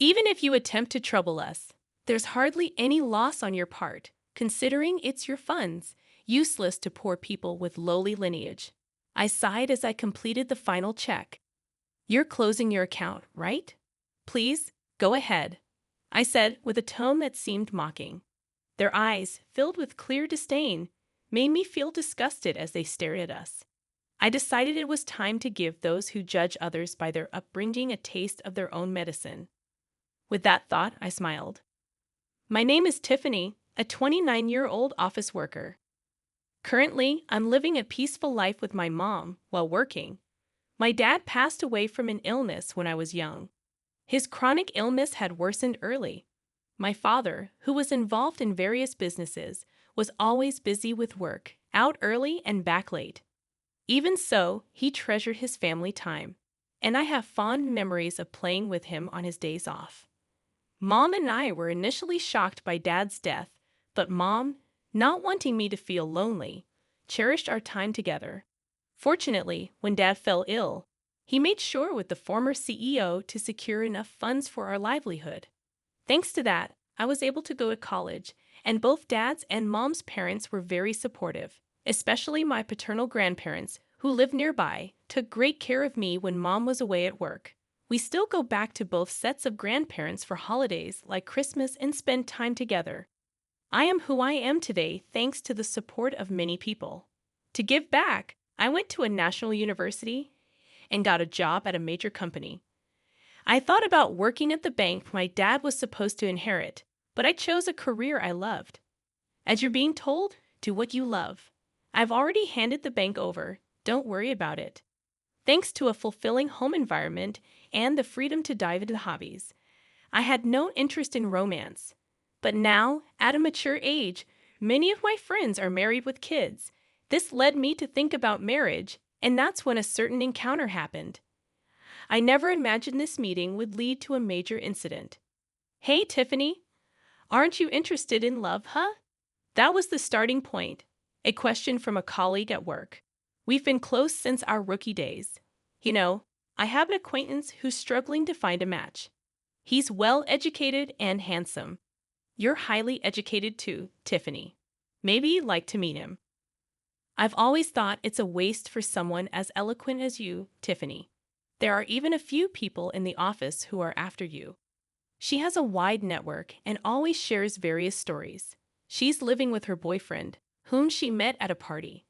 Even if you attempt to trouble us, there's hardly any loss on your part, considering it's your funds, useless to poor people with lowly lineage. I sighed as I completed the final check. You're closing your account, right? Please, go ahead, I said with a tone that seemed mocking. Their eyes, filled with clear disdain, made me feel disgusted as they stared at us. I decided it was time to give those who judge others by their upbringing a taste of their own medicine. With that thought, I smiled. My name is Tiffany, a 29-year-old office worker. Currently, I'm living a peaceful life with my mom while working. My dad passed away from an illness when I was young. His chronic illness had worsened early. My father, who was involved in various businesses, was always busy with work, out early and back late. Even so, he treasured his family time, and I have fond memories of playing with him on his days off. Mom and I were initially shocked by Dad's death, but Mom, not wanting me to feel lonely, cherished our time together. Fortunately, when Dad fell ill, he made sure with the former CEO to secure enough funds for our livelihood. Thanks to that, I was able to go to college, and both Dad's and Mom's parents were very supportive, especially my paternal grandparents, who lived nearby, took great care of me when Mom was away at work. We still go back to both sets of grandparents for holidays like Christmas and spend time together. I am who I am today thanks to the support of many people. To give back, I went to a national university and got a job at a major company. I thought about working at the bank my dad was supposed to inherit, but I chose a career I loved. As you're being told, do what you love. I've already handed the bank over, don't worry about it. Thanks to a fulfilling home environment and the freedom to dive into hobbies, I had no interest in romance. But now, at a mature age, many of my friends are married with kids. This led me to think about marriage, and that's when a certain encounter happened. I never imagined this meeting would lead to a major incident. Hey, Tiffany, aren't you interested in love, huh? That was the starting point, a question from a colleague at work. We've been close since our rookie days. I have an acquaintance who's struggling to find a match. He's well-educated and handsome. You're highly educated too, Tiffany. Maybe you'd like to meet him. I've always thought it's a waste for someone as eloquent as you, Tiffany. There are even a few people in the office who are after you. She has a wide network and always shares various stories. She's living with her boyfriend, whom she met at a party,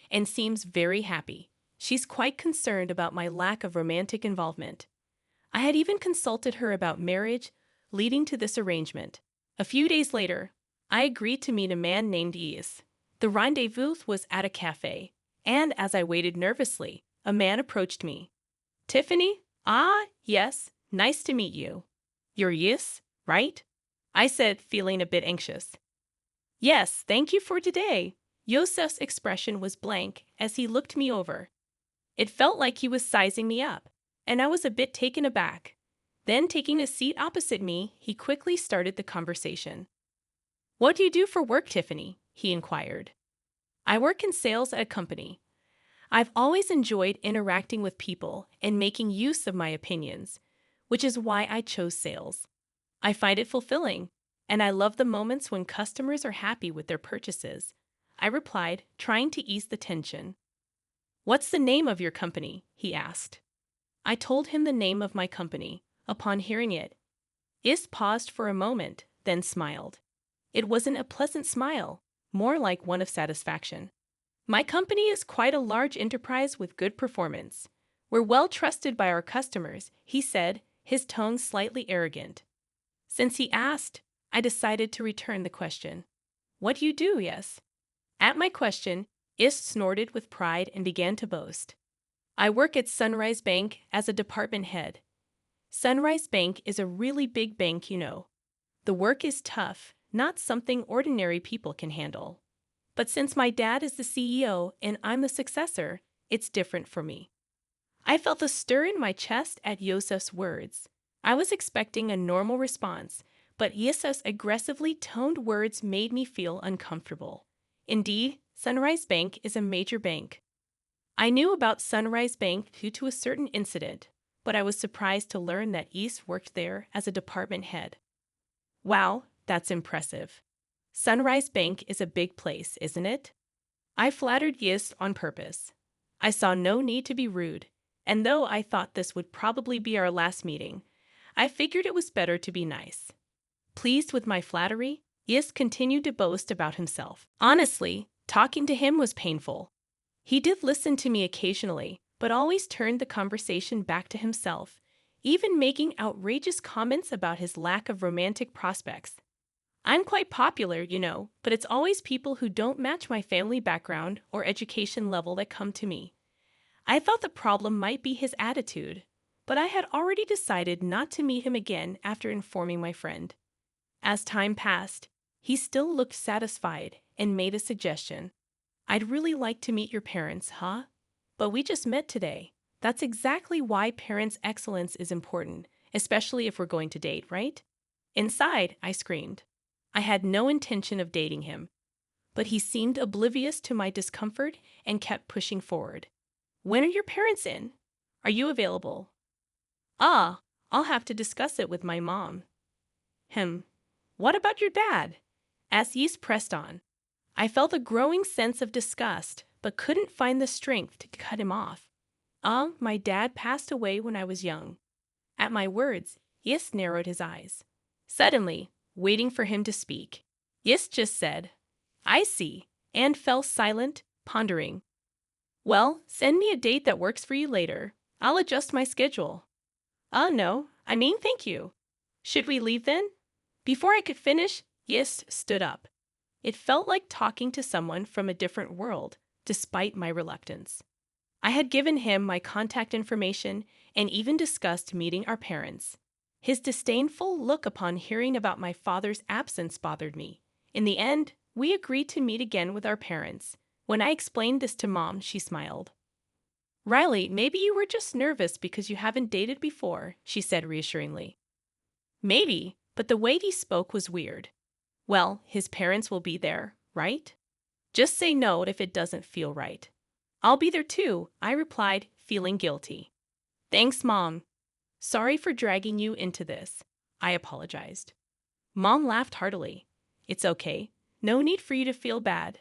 and seems very happy. She's quite concerned about my lack of romantic involvement. I had even consulted her about marriage, leading to this arrangement. A few days later, I agreed to meet a man named Is. The rendezvous was at a cafe, and as I waited nervously, a man approached me. Tiffany? Ah, yes, nice to meet you. You're Is, right? I said, feeling a bit anxious. Yes, thank you for today. Yosef's expression was blank as he looked me over. It felt like he was sizing me up, and I was a bit taken aback. Then, taking a seat opposite me, he quickly started the conversation. What do you do for work, Tiffany? He inquired. I work in sales at a company. I've always enjoyed interacting with people and making use of my opinions, which is why I chose sales. I find it fulfilling, and I love the moments when customers are happy with their purchases. I replied, trying to ease the tension. What's the name of your company? He asked. I told him the name of my company. Upon hearing it, Is paused for a moment, then smiled. It wasn't a pleasant smile, more like one of satisfaction. My company is quite a large enterprise with good performance. We're well trusted by our customers, he said, his tone slightly arrogant. Since he asked, I decided to return the question. What do you do, Yes? At my question, Is snorted with pride and began to boast. I work at Sunrise Bank as a department head. Sunrise Bank is a really big bank, The work is tough, not something ordinary people can handle. But since my dad is the CEO and I'm the successor, it's different for me. I felt a stir in my chest at Yosef's words. I was expecting a normal response, but Yosef's aggressively toned words made me feel uncomfortable. Indeed, Sunrise Bank is a major bank. I knew about Sunrise Bank due to a certain incident, but I was surprised to learn that East worked there as a department head. Wow, that's impressive. Sunrise Bank is a big place, isn't it? I flattered Yis on purpose. I saw no need to be rude, and though I thought this would probably be our last meeting, I figured it was better to be nice. Pleased with my flattery, Yis continued to boast about himself. Honestly, talking to him was painful. He did listen to me occasionally, but always turned the conversation back to himself, even making outrageous comments about his lack of romantic prospects. I'm quite popular, but it's always people who don't match my family background or education level that come to me. I thought the problem might be his attitude, but I had already decided not to meet him again after informing my friend. As time passed, he still looked satisfied and made a suggestion. I'd really like to meet your parents, huh? But we just met today. That's exactly why parents' excellence is important, especially if we're going to date, right? Inside, I screamed. I had no intention of dating him, but he seemed oblivious to my discomfort and kept pushing forward. When are your parents in? Are you available? Ah, I'll have to discuss it with my mom. What about your dad? As Yeast pressed on, I felt a growing sense of disgust, but couldn't find the strength to cut him off. My dad passed away when I was young. At my words, Yist narrowed his eyes. Suddenly, waiting for him to speak, Yist just said, I see, and fell silent, pondering. Well, send me a date that works for you later. I'll adjust my schedule. No, thank you. Should we leave then? Before I could finish, Yist stood up. It felt like talking to someone from a different world, despite my reluctance. I had given him my contact information and even discussed meeting our parents. His disdainful look upon hearing about my father's absence bothered me. In the end, we agreed to meet again with our parents. When I explained this to Mom, she smiled. Riley, maybe you were just nervous because you haven't dated before, she said reassuringly. Maybe, but the way he spoke was weird. Well, his parents will be there, right? Just say no if it doesn't feel right. I'll be there too, I replied, feeling guilty. Thanks, Mom. Sorry for dragging you into this, I apologized. Mom laughed heartily. It's okay. No need for you to feel bad.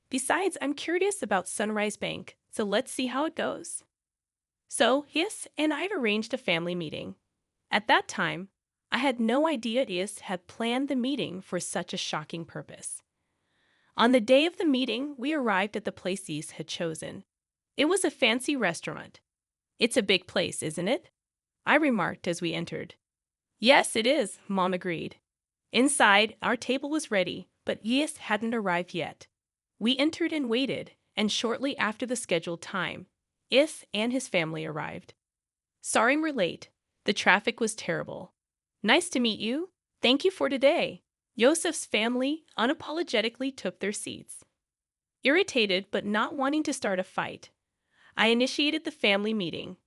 Besides, I'm curious about Sunrise Bank, so let's see how it goes. So, Yis and I'd arranged a family meeting. At that time, I had no idea Yis had planned the meeting for such a shocking purpose. On the day of the meeting, we arrived at the place Yis had chosen. It was a fancy restaurant. It's a big place, isn't it? I remarked as we entered. Yes, it is, Mom agreed. Inside, our table was ready, but Yis hadn't arrived yet. We entered and waited, and shortly after the scheduled time, Yis and his family arrived. Sorry we're late. The traffic was terrible. Nice to meet you. Thank you for today. Yosef's family unapologetically took their seats. Irritated but not wanting to start a fight, I initiated the family meeting.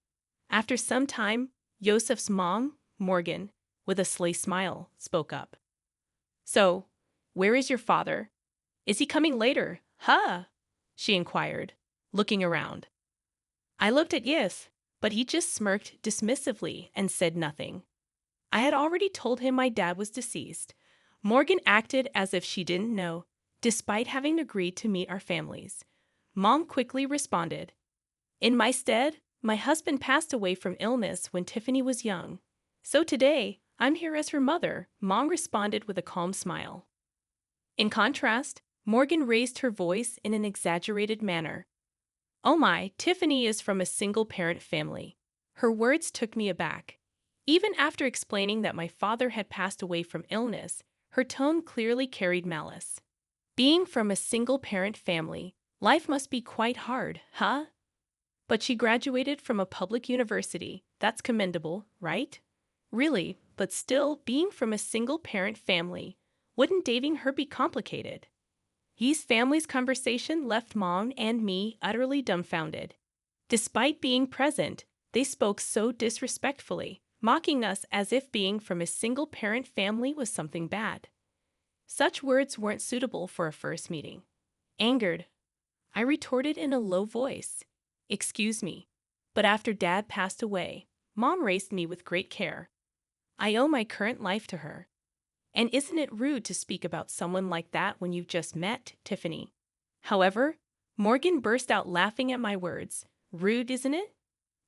After some time, Yosef's mom, Morgan, with a sly smile, spoke up. So, where is your father? Is he coming later? She inquired, looking around. I looked at Yis, but he just smirked dismissively and said nothing. I had already told him my dad was deceased. Morgan acted as if she didn't know, despite having agreed to meet our families. Mom quickly responded. In my stead, my husband passed away from illness when Tiffany was young. So today, I'm here as her mother, Mom responded with a calm smile. In contrast, Morgan raised her voice in an exaggerated manner. Oh my, Tiffany is from a single-parent family. Her words took me aback. Even after explaining that my father had passed away from illness, her tone clearly carried malice. Being from a single-parent family, life must be quite hard, huh? But she graduated from a public university. That's commendable, right? Really, but still, being from a single-parent family, wouldn't dating her be complicated? Ye's family's conversation left Mom and me utterly dumbfounded. Despite being present, they spoke so disrespectfully, mocking us as if being from a single-parent family was something bad. Such words weren't suitable for a first meeting. Angered, I retorted in a low voice, Excuse me, but after Dad passed away, Mom raised me with great care. I owe my current life to her. And isn't it rude to speak about someone like that when you've just met, Tiffany? However, Morgan burst out laughing at my words. Rude, isn't it?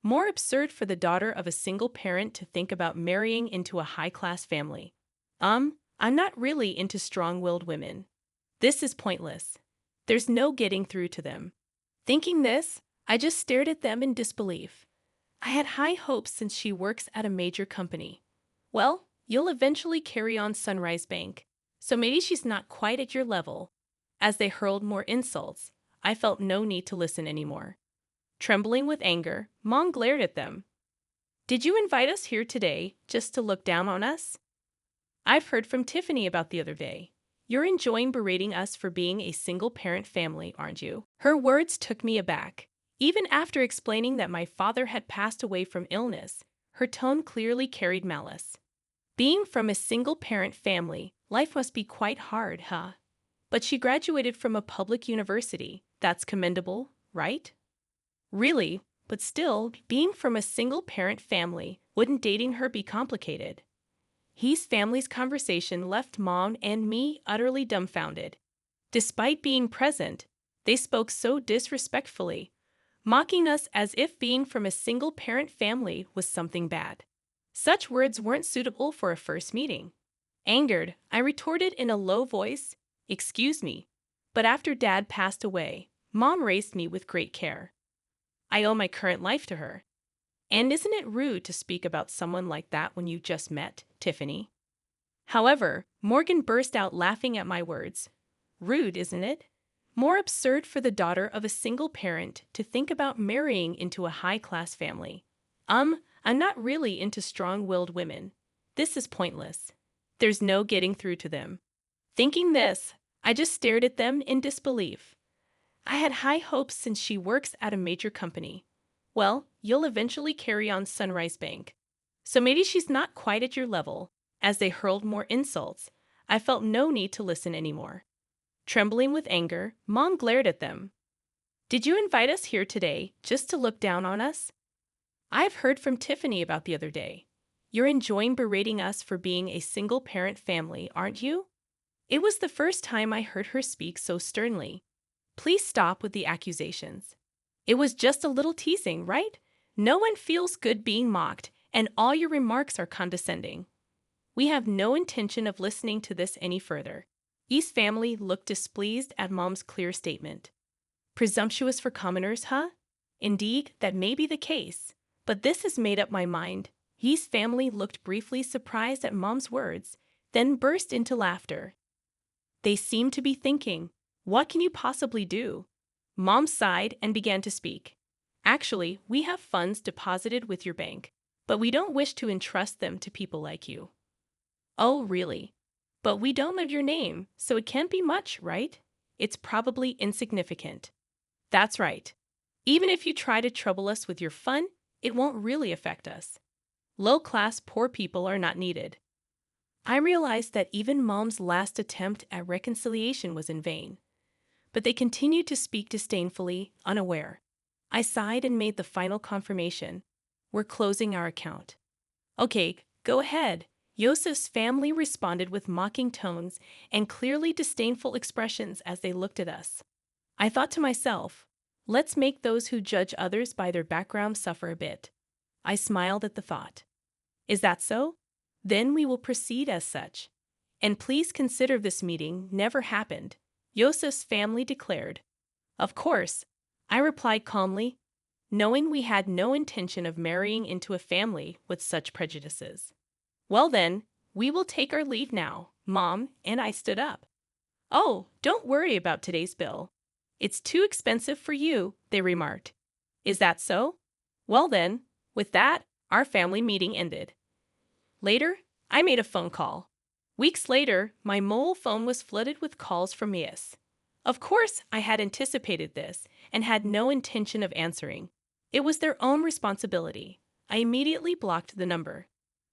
More absurd for the daughter of a single parent to think about marrying into a high-class family. I'm not really into strong-willed women. This is pointless. There's no getting through to them. Thinking this, I just stared at them in disbelief. I had high hopes since she works at a major company. Well, you'll eventually carry on Sunrise Bank, so maybe she's not quite at your level. As they hurled more insults, I felt no need to listen anymore. Trembling with anger, Mom glared at them. Did you invite us here today just to look down on us? I've heard from Tiffany about the other day. You're enjoying berating us for being a single-parent family, aren't you? Her words took me aback. Even after explaining that my father had passed away from illness, her tone clearly carried malice. Being from a single-parent family, life must be quite hard, huh? But she graduated from a public university. That's commendable, right? Really, but still, being from a single-parent family, wouldn't dating her be complicated? His family's conversation left Mom and me utterly dumbfounded. Despite being present, they spoke so disrespectfully, mocking us as if being from a single-parent family was something bad. Such words weren't suitable for a first meeting. Angered, I retorted in a low voice, "Excuse me, but after Dad passed away, Mom raised me with great care. I owe my current life to her. And isn't it rude to speak about someone like that when you just met, Tiffany?" However, Morgan burst out laughing at my words. Rude, isn't it? More absurd for the daughter of a single parent to think about marrying into a high-class family. I'm not really into strong-willed women. This is pointless. There's no getting through to them. Thinking this, I just stared at them in disbelief. I had high hopes since she works at a major company. Well, you'll eventually carry on Sunrise Bank, so maybe she's not quite at your level. As they hurled more insults, I felt no need to listen anymore. Trembling with anger, Mom glared at them. Did you invite us here today just to look down on us? I've heard from Tiffany about the other day. You're enjoying berating us for being a single-parent family, aren't you? It was the first time I heard her speak so sternly. Please stop with the accusations. It was just a little teasing, right? No one feels good being mocked, and all your remarks are condescending. We have no intention of listening to this any further. E's family looked displeased at Mom's clear statement. Presumptuous for commoners, huh? Indeed, that may be the case, but this has made up my mind. E's family looked briefly surprised at Mom's words, then burst into laughter. They seemed to be thinking, what can you possibly do? Mom sighed and began to speak. Actually, we have funds deposited with your bank, but we don't wish to entrust them to people like you. Oh, really? But we don't know your name, so it can't be much, right? It's probably insignificant. That's right. Even if you try to trouble us with your fun, it won't really affect us. Low-class poor people are not needed. I realized that even Mom's last attempt at reconciliation was in vain. But they continued to speak disdainfully, unaware. I sighed and made the final confirmation. We're closing our account. Okay, go ahead. Yosef's family responded with mocking tones and clearly disdainful expressions as they looked at us. I thought to myself, let's make those who judge others by their background suffer a bit. I smiled at the thought. Is that so? Then we will proceed as such. And please consider this meeting never happened, Yosef's family declared. Of course, I replied calmly, knowing we had no intention of marrying into a family with such prejudices. Well then, we will take our leave now, Mom, and I stood up. Oh, don't worry about today's bill. It's too expensive for you, they remarked. Is that so? Well then, with that, our family meeting ended. Later, I made a phone call. Weeks later, my mobile phone was flooded with calls from Yes. Of course, I had anticipated this and had no intention of answering. It was their own responsibility. I immediately blocked the number.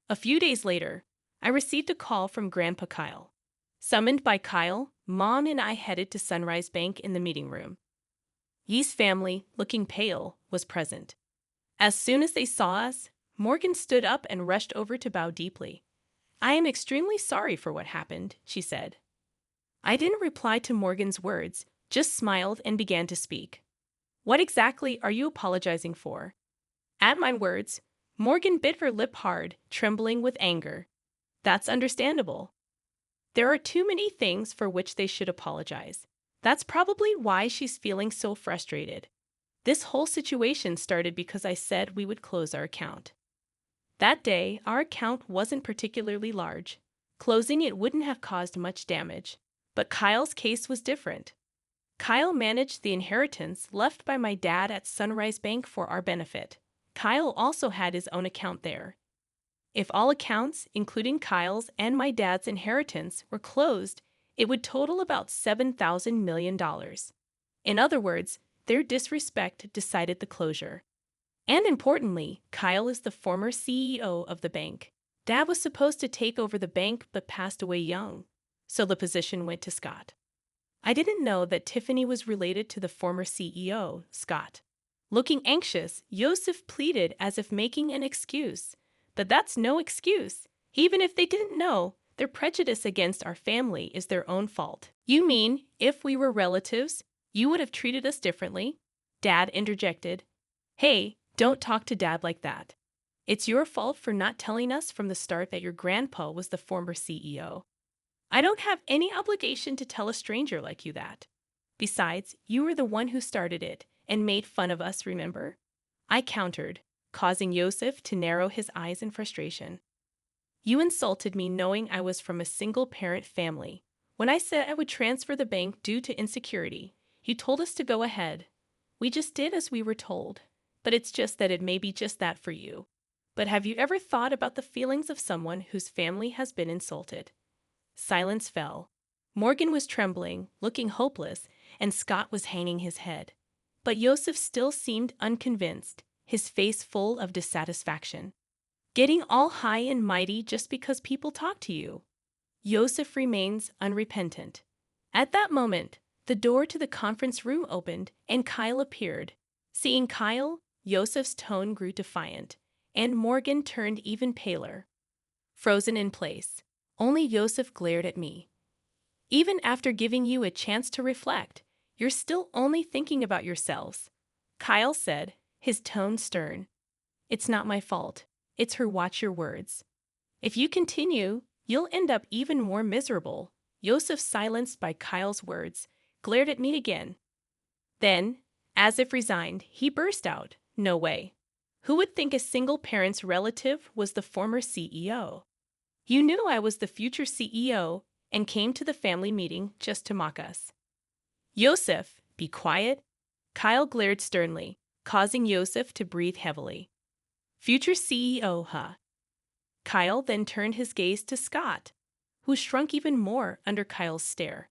A few days later, I received a call from Grandpa Kyle. Summoned by Kyle, Mom and I headed to Sunrise Bank in the meeting room. Ye's family, looking pale, was present. As soon as they saw us, Morgan stood up and rushed over to bow deeply. "I am extremely sorry for what happened," she said. I didn't reply to Morgan's words, just smiled and began to speak. "What exactly are you apologizing for?" At my words, Morgan bit her lip hard, trembling with anger. "That's understandable. There are too many things for which they should apologize. That's probably why she's feeling so frustrated. This whole situation started because I said we would close our account. That day, our account wasn't particularly large. Closing it wouldn't have caused much damage. But Kyle's case was different. Kyle managed the inheritance left by my dad at Sunrise Bank for our benefit. Kyle also had his own account there. If all accounts, including Kyle's and my dad's inheritance, were closed, it would total about $7,000 million. In other words, their disrespect decided the closure. And importantly, Kyle is the former CEO of the bank. Dad was supposed to take over the bank but passed away young, so the position went to Scott. I didn't know that Tiffany was related to the former CEO, Scott. Looking anxious, Yosef pleaded as if making an excuse. But that's no excuse. Even if they didn't know, their prejudice against our family is their own fault. "You mean, if we were relatives, you would have treated us differently?" Dad interjected. "Hey, don't talk to Dad like that. It's your fault for not telling us from the start that your grandpa was the former CEO. I don't have any obligation to tell a stranger like you that. Besides, you were the one who started it and made fun of us, remember?" I countered, causing Yosef to narrow his eyes in frustration. "You insulted me knowing I was from a single-parent family. When I said I would transfer the bank due to insecurity, you told us to go ahead. We just did as we were told. But it's just that it may be just that for you. But have you ever thought about the feelings of someone whose family has been insulted?" Silence fell. Morgan was trembling, looking hopeless, and Scott was hanging his head. But Yosef still seemed unconvinced, his face full of dissatisfaction. "Getting all high and mighty just because people talk to you." Yosef remains unrepentant. At that moment, the door to the conference room opened and Kyle appeared. Seeing Kyle, Yosef's tone grew defiant, and Morgan turned even paler. Frozen in place, only Yosef glared at me. "Even after giving you a chance to reflect, you're still only thinking about yourselves," Kyle said, his tone stern. "It's not my fault. It's her. Watch your words. If you continue, you'll end up even more miserable." Yosef, silenced by Kyle's words, glared at me again. Then, as if resigned, he burst out, "No way. Who would think a single parent's relative was the former CEO? You knew I was the future CEO and came to the family meeting just to mock us." "Yosef, be quiet." Kyle glared sternly, causing Yosef to breathe heavily. "Future CEO, huh?" Kyle then turned his gaze to Scott, who shrunk even more under Kyle's stare.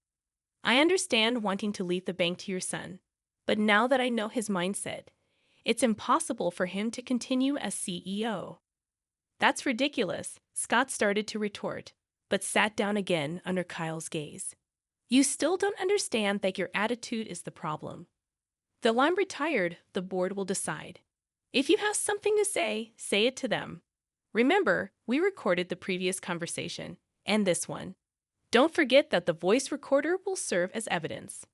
"I understand wanting to leave the bank to your son, but now that I know his mindset, it's impossible for him to continue as CEO." "That's ridiculous," Scott started to retort, but sat down again under Kyle's gaze. "You still don't understand that your attitude is the problem. Though I'm retired, the board will decide. If you have something to say it to them. Remember, we recorded the previous conversation, and this one. Don't forget that the voice recorder will serve as evidence."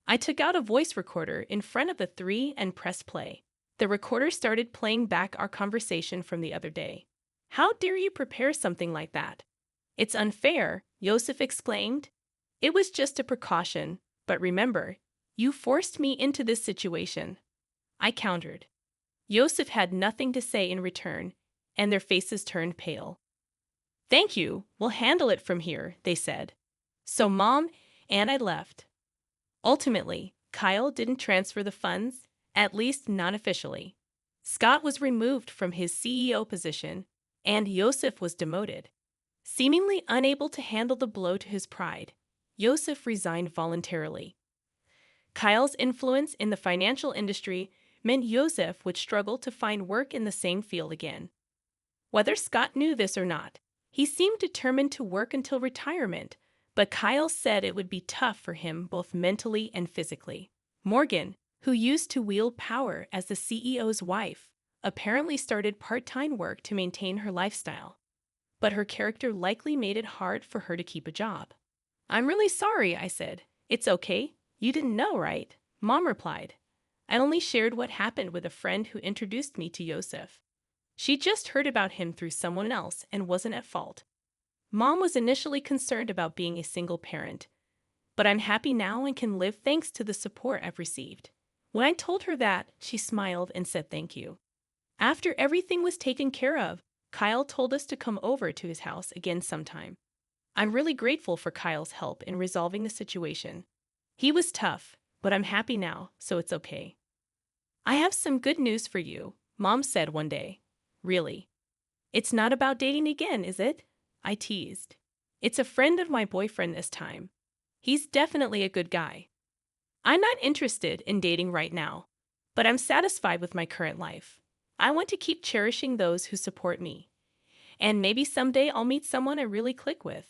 I took out a voice recorder in front of the three and pressed play. The recorder started playing back our conversation from the other day. "How dare you prepare something like that?" "It's unfair," Yosef exclaimed. "It was just a precaution, but remember, you forced me into this situation." I countered. Yosef had nothing to say in return, and their faces turned pale. "Thank you, we'll handle it from here," they said. So Mom and I left. Ultimately, Kyle didn't transfer the funds, at least not officially. Scott was removed from his CEO position, and Yosef was demoted. Seemingly unable to handle the blow to his pride, Yosef resigned voluntarily. Kyle's influence in the financial industry meant Yosef would struggle to find work in the same field again. Whether Scott knew this or not, he seemed determined to work until retirement, but Kyle said it would be tough for him both mentally and physically. Morgan, who used to wield power as the CEO's wife, apparently started part-time work to maintain her lifestyle. But her character likely made it hard for her to keep a job. I'm really sorry, I said. It's okay. You didn't know, right? Mom replied. I only shared what happened with a friend who introduced me to Yosef. She just heard about him through someone else and wasn't at fault. Mom was initially concerned about being a single parent, but I'm happy now and can live thanks to the support I've received. When I told her that, she smiled and said thank you. After everything was taken care of, Kyle told us to come over to his house again sometime. I'm really grateful for Kyle's help in resolving the situation. He was tough, but I'm happy now, so it's okay. I have some good news for you, Mom said one day. Really? It's not about dating again, is it? I teased. It's a friend of my boyfriend this time. He's definitely a good guy. I'm not interested in dating right now, but I'm satisfied with my current life. I want to keep cherishing those who support me. And maybe someday I'll meet someone I really click with.